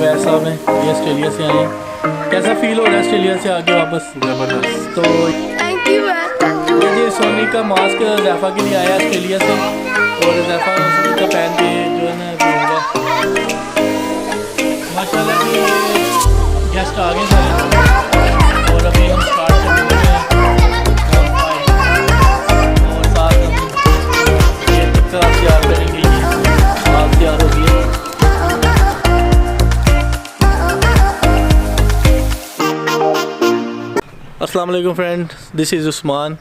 अवैस साहब हैं, ये ऑस्ट्रेलिया से आए हैं। कैसा फील हो रहा है ऑस्ट्रेलिया से आके वापस? ज़बरदस्त। तो ये जी सोनी का मास्क ज़ैफ़ा के लिए आया ऑस्ट्रेलिया से, और ज़ैफ़ा सोनी का पहन के जो है ना घूमगा। माशाल्लाह जी गेस्ट आ गए सारे, और अभी हम स्टार्ट करने लगे हैं और साथ हम ये टिक्का तैयार करेंगे। ये आज तैयार हो गई है। अस्सलाम वालेकुम फ्रेंड, दिस इज़ उस्मान।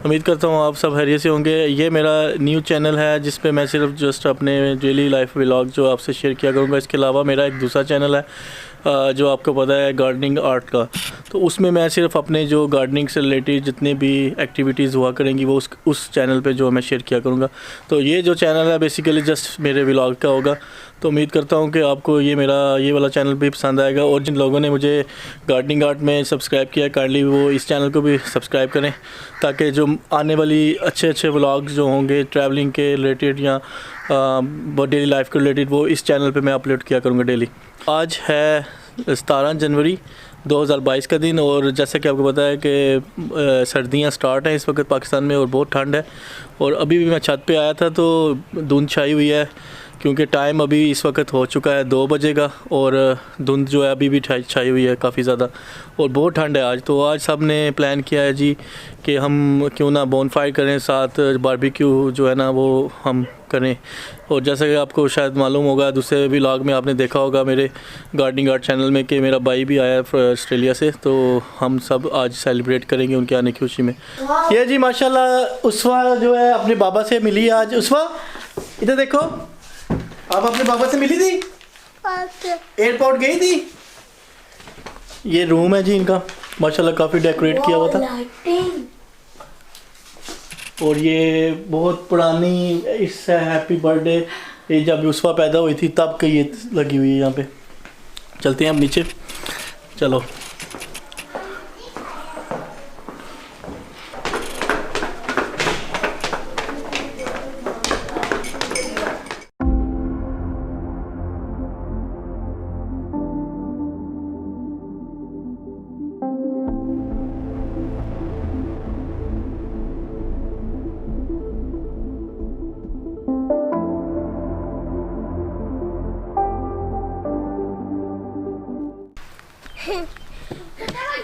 उम्मीद करता हूँ आप सब खैरियत से होंगे। ये मेरा न्यू चैनल है जिस पे मैं सिर्फ जस्ट अपने डेली लाइफ व्लॉग जो आपसे शेयर किया करूँगा। इसके अलावा मेरा एक दूसरा चैनल है जो आपको पता है गार्डनिंग आर्ट का, तो उसमें मैं सिर्फ अपने जो गार्डनिंग से रिलेटेड जितने भी एक्टिविटीज़ हुआ करेंगी वो उस चैनल पे जो मैं शेयर किया करूँगा। तो ये जो चैनल है बेसिकली जस्ट मेरे व्लॉग का होगा। तो उम्मीद करता हूँ कि आपको ये वाला चैनल भी पसंद आएगा, और जिन लोगों ने मुझे गार्डनिंग आर्ट में सब्सक्राइब किया है काइंडली वो इस चैनल को भी सब्सक्राइब करें, ताकि जो आने वाली अच्छे व्लॉग्स जो होंगे ट्रैवलिंग के रिलेटेड या डेली लाइफ के रिलेटेड वो इस चैनल पे मैं अपलोड किया करूँगा डेली। आज है 17 जनवरी 2022 का दिन, और जैसा कि आपको पता है कि सर्दियां स्टार्ट हैं इस वक्त पाकिस्तान में और बहुत ठंड है। और अभी भी मैं छत पे आया था तो धुंध छाई हुई है, क्योंकि टाइम अभी इस वक्त हो चुका है 2 बजे का, और धुंध जो है अभी भी छाई हुई है काफ़ी ज़्यादा, और बहुत ठंड है आज। तो आज सब ने प्लान किया है जी कि हम क्यों ना बोनफायर करें, साथ बारबेक्यू जो है ना वो हम करें। और जैसा कि आपको शायद मालूम होगा, दूसरे व्लॉग में आपने देखा होगा मेरे गार्डनिंग आर्ट चैनल में कि मेरा भाई भी आया है ऑस्ट्रेलिया से, तो हम सब आज सेलिब्रेट करेंगे उनके आने की खुशी में। ये जी माशाल्लाह उस्वा जो है अपने बाबा से मिली आज। उस्वा इधर देखो, आप अपने बाबा से मिली थी, एयरपोर्ट गई थी। ये रूम है जी इनका, माशाल्लाह काफ़ी डेकोरेट किया हुआ था, और ये बहुत पुरानी इससे हैप्पी बर्थडे ये जब यूसुफा पैदा हुई थी तब की ये लगी हुई है यहाँ पे। चलते हैं हम नीचे, चलो।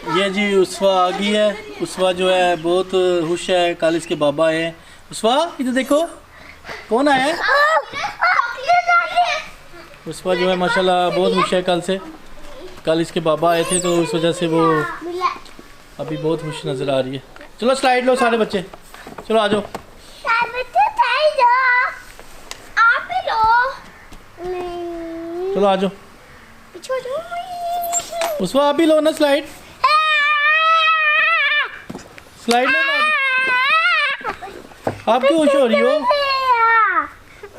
ये जी उस्वा आ गई है। उस्वा जो है बहुत खुश है, कल इसके बाबा आए हैं। उस्वा इधर देखो कौन आया है। उस्वा जो है माशाल्लाह बहुत खुश है कल से, कल इसके बाबा आए थे तो उस वजह से वो अभी बहुत खुश नज़र आ रही है। चलो स्लाइड लो सारे बच्चे, चलो आ जाओ। चलो आ जाओ, उस्वा आप भी लो ना स्लाइड, स्लाइड लो ना। आप क्यों खुश हो रही हो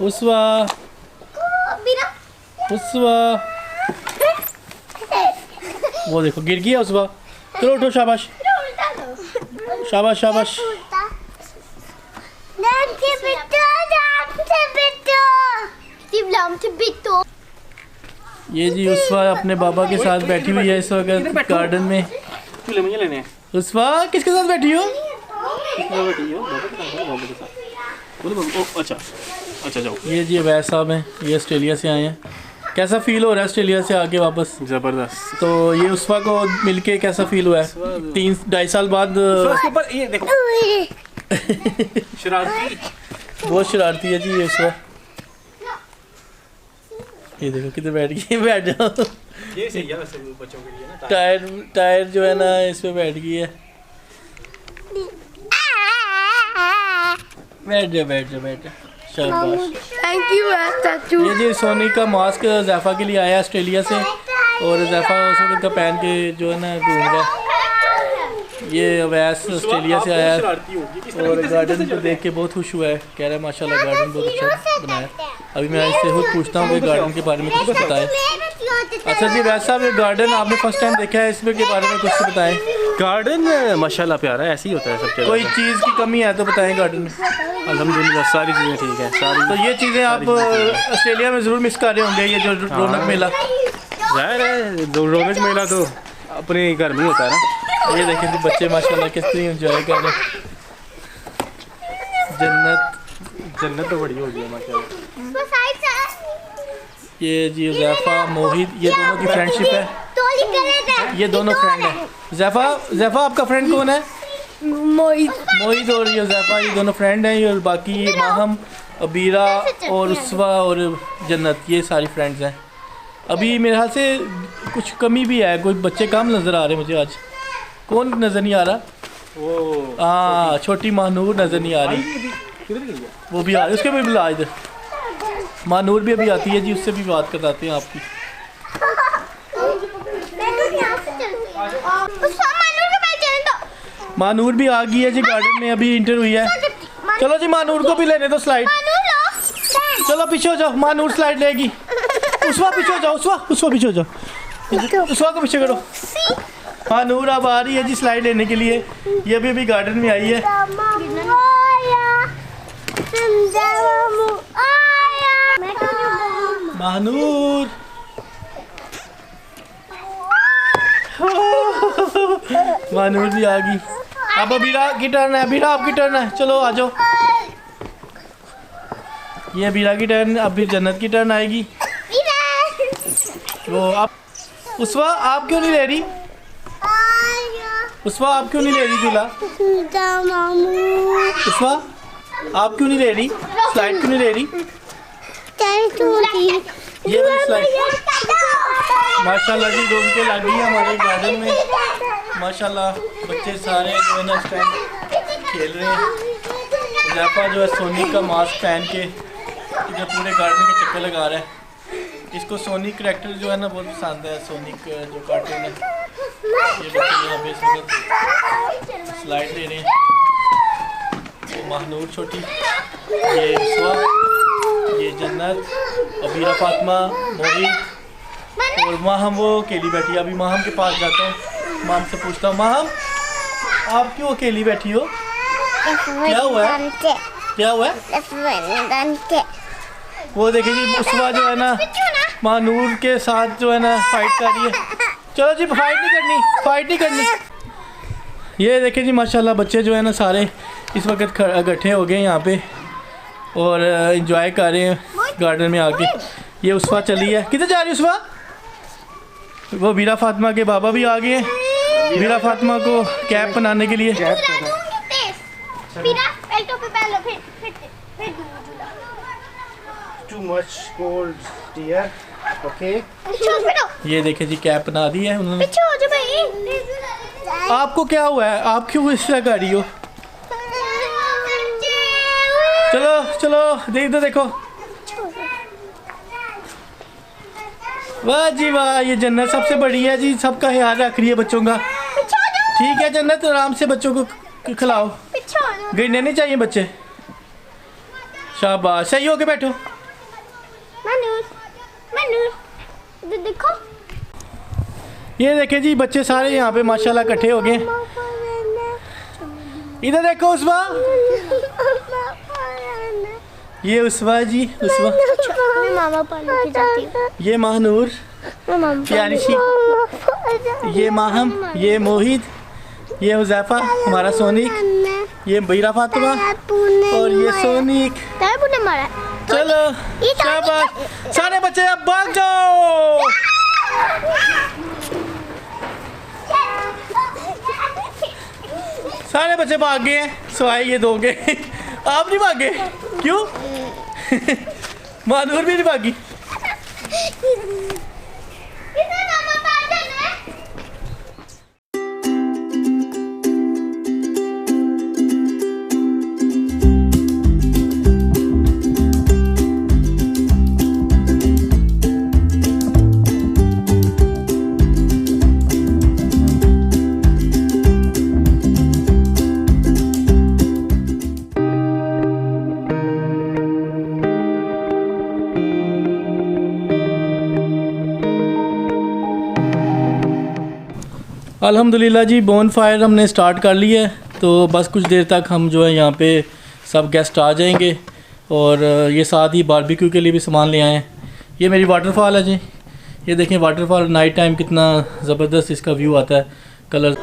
उस्वा? उस्वा वो देखो गिर गया उस्वा। चलो उठो, शाबाश शाबाश शाबाश। ये जी उस्वा अपने बाबा के साथ बैठी हुई है इस वक्त गार्डन में। उस्वा किसके साथ बैठी हो? अच्छा जाओ। ये जी अवैस साहब हैं, ये ऑस्ट्रेलिया से आए हैं। कैसा फील हो रहा है ऑस्ट्रेलिया से आके वापस? ज़बरदस्त। तो ये उस्वा को मिलके कैसा फील हुआ है 3-2.5 साल बाद? ये देखो शरारती, बहुत शरारती है जी ये उस्वा। ये देखो किधर बैठ गई, बैठ जाओ। ये सही है वैसे बच्चों के लिए ना। टायर जो है ना इस पे बैठ गई है। बैठ जाओ शाबाश। थैंक यू चाचू। ये जी सोनी का मास्क ज़ैफ़ा के लिए आया ऑस्ट्रेलिया से, और ज़ैफ़ा उस वक्त का पहन के जो है ना घूम रहा। ये अवैस ऑस्ट्रेलिया से आया और गार्डन को देख के बहुत खुश हुआ है, कह रहा है माशाल्लाह गार्डन बहुत अच्छा बनाया। अभी मैं इससे खुद पूछता हूँ कि गार्डन के बारे में कुछ बताएं। अच्छा जी वैसा ये गार्डन आपने फर्स्ट टाइम देखा है, इसमें के बारे में कुछ बताएं। गार्डन माशाल्लाह प्यारा है, ऐसे ही होता है सब जगह। कोई चीज़ की कमी है तो बताएं गार्डन में। अल्हम्दुलिल्लाह सारी चीज़ें ठीक है सारी। तो ये चीज़ें आप ऑस्ट्रेलिया में ज़रूर मिस कर रहे होंगे, ये जो रौनक मेला। जाहिर है रौनक मेला तो अपने घर में ही होता है ना। ये देखें जी बच्चे माशाल्लाह किस तरह एंजॉय कर रहे हैं। जन्नत तो बड़ी हो गई है माशाल्लाह। ये जी ज़ैफ़ा मोहित ये दोनों की फ्रेंडशिप है। ये दोनों फ्रेंड है। ज़ैफ़ा आपका फ्रेंड कौन है? मोहित और ये ज़ैफ़ा ये दोनों फ्रेंड हैं। और बाकी माहम अबीरा और उसवा और जन्नत ये सारी फ्रेंड्स हैं। अभी मेरे ख्याल से कुछ कमी भी है, कोई बच्चे कम नज़र आ रहे हैं मुझे आज। कौन नज़र नहीं आ रहा? वो हाँ छोटी महानूर नज़र नहीं आ रही। किधर गई है? वो भी आ रही, उसके भी बुला इधर। महानूर भी अभी आती है जी, उससे भी बात करवाते हैं आपकी। महानूर भी आ गई है जी, गार्डन में अभी इंटर हुई है। चलो जी महानूर को भी लेने दो स्लाइड। चलो पीछे हो जाओ, महानूर स्लाइड लेगी। उसवा पीछे हो जाओ, उसवा पीछे हो जाओ, उसवा को पीछे करो। महानूर अब आ रही है जी स्लाइड लेने के लिए। ये अभी गार्डन में आई है। महानूर महानूर भी आ गई। अब अबीरा की टर्न है। अबीरा आपकी टर्न है, चलो आ जाओ। ये अबीरा की टर्न, अब फिर जन्नत की टर्न आएगी। वो आप उसवा आप क्यों नहीं ले रही? उसवा आप क्यों नहीं ले रही झूला? उसवा आप क्यों नहीं ले रही स्लाइड? क्यों नहीं ले रही? ये वाली स्लाइड माशाल्लाह जी रौनकें लग गई हैं हमारे गार्डन में। माशाल्लाह बच्चे सारे जो है ना इस टाइम खेल रहे हैं। ज़ैफ़ा जो है सोनिक का मास्क पहन के इधर पूरे गार्डन के चक्कर लगा रहा है। इसको सोनिक करैक्टर जो है ना बहुत पसंद है, सोनिक जो कार्टून है। ये बच्चे यहाँ पे इस वक्त स्लाइड ले रहे हैं। तो महानूर छोटी, ये उसवा, ये जन्नत, अबीरा फातिमा, मोहित और माहम वो अकेली बैठी है। अभी माहम के पास जाता हूँ, माहम से पूछता हूँ, माहम आप क्यों अकेली बैठी हो? क्या हुआ है? क्या हुआ है? वो देखिए जी उसवा जो है ना महानूर के साथ जो है ना फाइट कर रही है। चलो जी फाइट नहीं करनी। ये देखिए जी माशाल्लाह बच्चे जो है ना सारे इस वक्त इकट्ठे हो गए यहाँ पे और एंजॉय कर रहे हैं गार्डन में आके। ये उसवा चली है, किधर जा रही है उसवा? वो बीरा फातिमा के बाबा भी आ गए हैं बीरा फातिमा को कैप बनाने के लिए। ये देखे जी कैप बना दी है उन्होंने। आपको क्या हुआ है? आप क्यों इस तरह कर रही हो? चलो देखो। वाह जी वाह, ये जन्नत सबसे बड़ी है जी, सबका ख्याल रख रही है बच्चों का। ठीक है जन्नत, आराम से बच्चों को खिलाओ, गिरने नहीं चाहिए बच्चे। शाबाश, सही होके बैठो। देखो ये देखें जी बच्चे सारे यहाँ पे माशाल्लाह इकट्ठे हो गए। इधर देखो उसवा, ये उसवा जी, उसवा। मैं मामा पानी की जाती हूँ। ये महानूर प्यारी सी, ये माहम, ये मोहित, ये हुज़ैफा हमारा सोनिक, ये बीरा फातिमा और ये सोनिक। चलो शाबाश, सारे बच्चे अब भाग जाओ। सारे बच्चे भाग गए हैं, सवाए ये दो गए। आप नहीं भागे क्यों? महानूर भी नहीं भागी। अल्हम्दुलिल्लाह जी बोन फायर हमने स्टार्ट कर ली है। तो बस कुछ देर तक हम जो है यहाँ पे सब गेस्ट आ जाएंगे और ये साथ ही बारबेक्यू के लिए भी सामान ले आए हैं। ये मेरी वाटरफॉल है जी, ये देखें वाटरफॉल नाइट टाइम कितना ज़बरदस्त इसका व्यू आता है, कलर।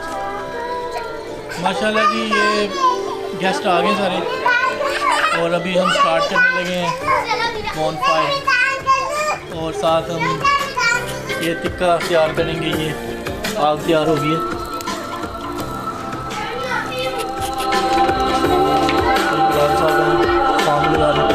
माशाल्लाह जी ये गेस्ट आ गए सारे और अभी हम स्टार्ट करने लगे हैं बॉनफायर और साथ हम ये टिक्का तैयार करेंगे। ये आग तैयार हो गई है। इकराम साहब हैं, काम लगा रहे हैं।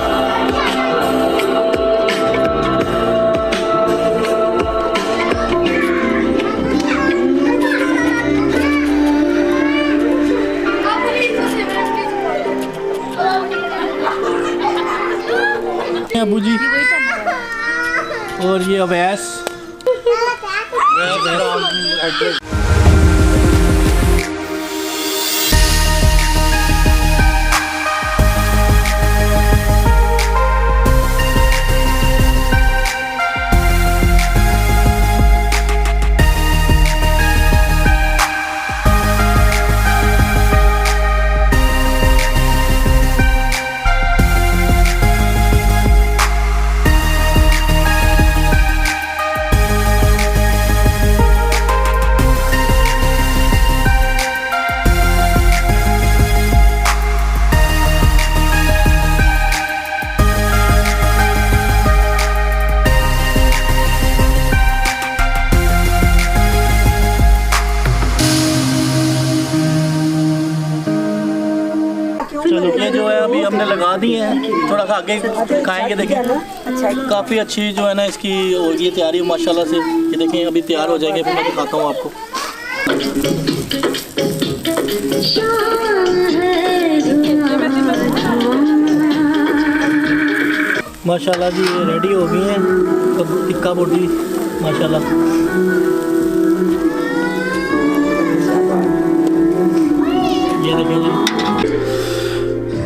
अबू जी और ये अवैस चलो ये जो है अभी हमने लगा दी है, थोड़ा सा आगे खाएंगे। देखें काफ़ी अच्छी जो है ना इसकी हो गई तैयारी माशाल्लाह से। ये देखें अभी तैयार हो जाएंगे, फिर मैं दिखाता हूँ आपको। माशाल्लाह जी ये रेडी हो गई हैं टिक्का बोटी माशाल्लाह। ये देखें जी।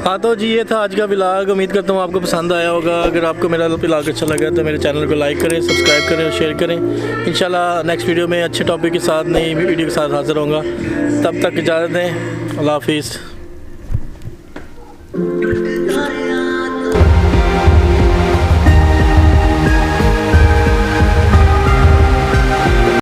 हाँ तो जी ये था आज का व्लॉग। उम्मीद करता हूँ आपको पसंद आया होगा। अगर आपको मेरा व्लॉग अच्छा लगा तो मेरे चैनल को लाइक करें, सब्सक्राइब करें और शेयर करें। इंशाल्लाह नेक्स्ट वीडियो में अच्छे टॉपिक के साथ, नई वीडियो के साथ हाज़िर होऊंगा। तब तक इजाज़त दें। अल्लाह हाफिज़।